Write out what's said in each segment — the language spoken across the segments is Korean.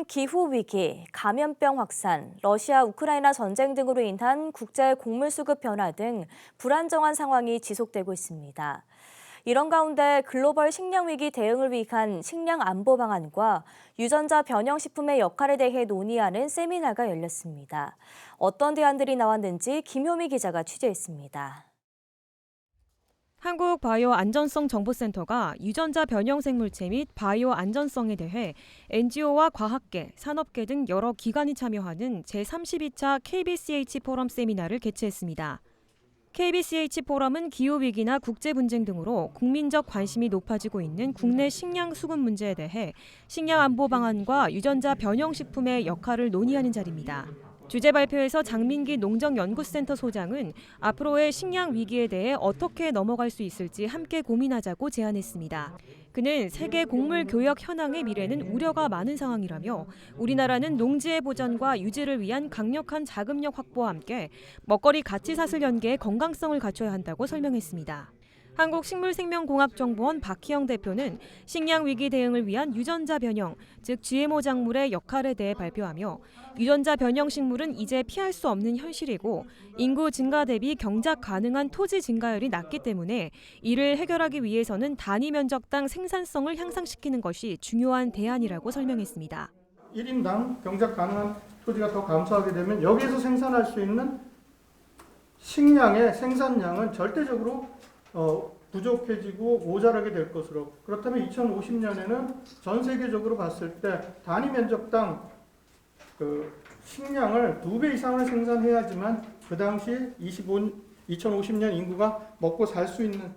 기후위기, 감염병 확산, 러시아 우크라이나 전쟁 등으로 인한 국제 곡물 수급 변화 등 불안정한 상황이 지속되고 있습니다. 이런 가운데 글로벌 식량 위기 대응을 위한 식량 안보 방안과 유전자 변형 식품의 역할에 대해 논의하는 세미나가 열렸습니다. 어떤 대안들이 나왔는지 김효미 기자가 취재했습니다. 한국바이오안전성정보센터가 유전자 변형 생물체 및 바이오 안전성에 대해 NGO와 과학계, 산업계 등 여러 기관이 참여하는 제32차 KBCH 포럼 세미나를 개최했습니다. KBCH 포럼은 기후위기나 국제분쟁 등으로 국민적 관심이 높아지고 있는 국내 식량 수급 문제에 대해 식량 안보 방안과 유전자 변형 식품의 역할을 논의하는 자리입니다. 주제 발표에서 장민기 농정연구센터 소장은 앞으로의 식량 위기에 대해 어떻게 넘어갈 수 있을지 함께 고민하자고 제안했습니다. 그는 세계 곡물 교역 현황의 미래는 우려가 많은 상황이라며 우리나라는 농지의 보전과 유지를 위한 강력한 자금력 확보와 함께 먹거리 가치 사슬 연계의 건강성을 갖춰야 한다고 설명했습니다. 한국식물생명공학정보원 박희영 대표는 식량 위기 대응을 위한 유전자 변형, 즉 GMO 작물의 역할에 대해 발표하며 유전자 변형 식물은 이제 피할 수 없는 현실이고 인구 증가 대비 경작 가능한 토지 증가율이 낮기 때문에 이를 해결하기 위해서는 단위 면적당 생산성을 향상시키는 것이 중요한 대안이라고 설명했습니다. 1인당 경작 가능한 토지가 더 감소하게 되면 여기에서 생산할 수 있는 식량의 생산량은 절대적으로 부족해지고 모자라게 될 것으로, 그렇다면 2050년에는 전 세계적으로 봤을 때 단위 면적당 식량을 2배 이상을 생산해야지만 그 당시 2050년 인구가 먹고 살 수 있는.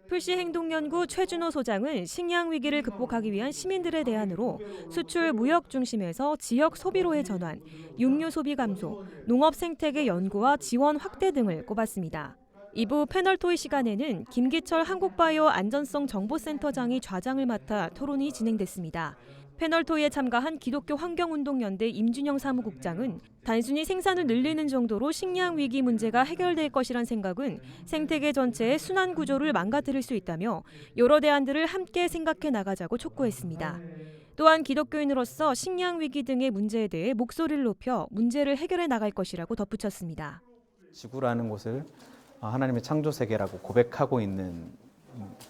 풀시행동연구 최준호 소장은 식량 위기를 극복하기 위한 시민들의 대안으로 수출 무역 중심에서 지역 소비로의 전환, 육류 소비 감소, 농업 생태계 연구와 지원 확대 등을 꼽았습니다. 2부 패널 토의 시간에는 김기철 한국바이오 안전성정보센터장이 좌장을 맡아 토론이 진행됐습니다. 패널 토의에 참가한 기독교 환경운동연대 임준영 사무국장은 단순히 생산을 늘리는 정도로 식량 위기 문제가 해결될 것이란 생각은 생태계 전체의 순환 구조를 망가뜨릴 수 있다며 여러 대안들을 함께 생각해 나가자고 촉구했습니다. 또한 기독교인으로서 식량 위기 등의 문제에 대해 목소리를 높여 문제를 해결해 나갈 것이라고 덧붙였습니다. 지구라는 곳을 하나님의 창조 세계라고 고백하고 있는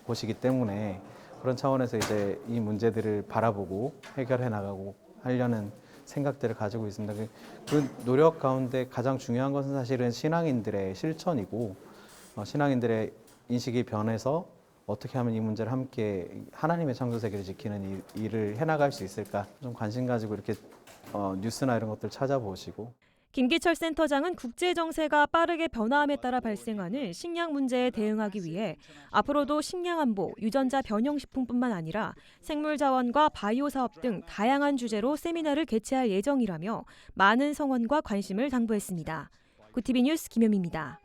곳이기 때문에 그런 차원에서 이제 이 문제들을 바라보고 해결해 나가고 하려는 생각들을 가지고 있습니다. 그 노력 가운데 가장 중요한 것은 사실은 신앙인들의 실천이고 신앙인들의 인식이 변해서 어떻게 하면 이 문제를 함께 하나님의 창조 세계를 지키는 일을 해나갈 수 있을까 좀 관심 가지고 이렇게 뉴스나 이런 것들 찾아보시고. 김기철 센터장은 국제 정세가 빠르게 변화함에 따라 발생하는 식량 문제에 대응하기 위해 앞으로도 식량 안보, 유전자 변형 식품뿐만 아니라 생물 자원과 바이오 사업 등 다양한 주제로 세미나를 개최할 예정이라며 많은 성원과 관심을 당부했습니다. 구티비 뉴스 김효미입니다.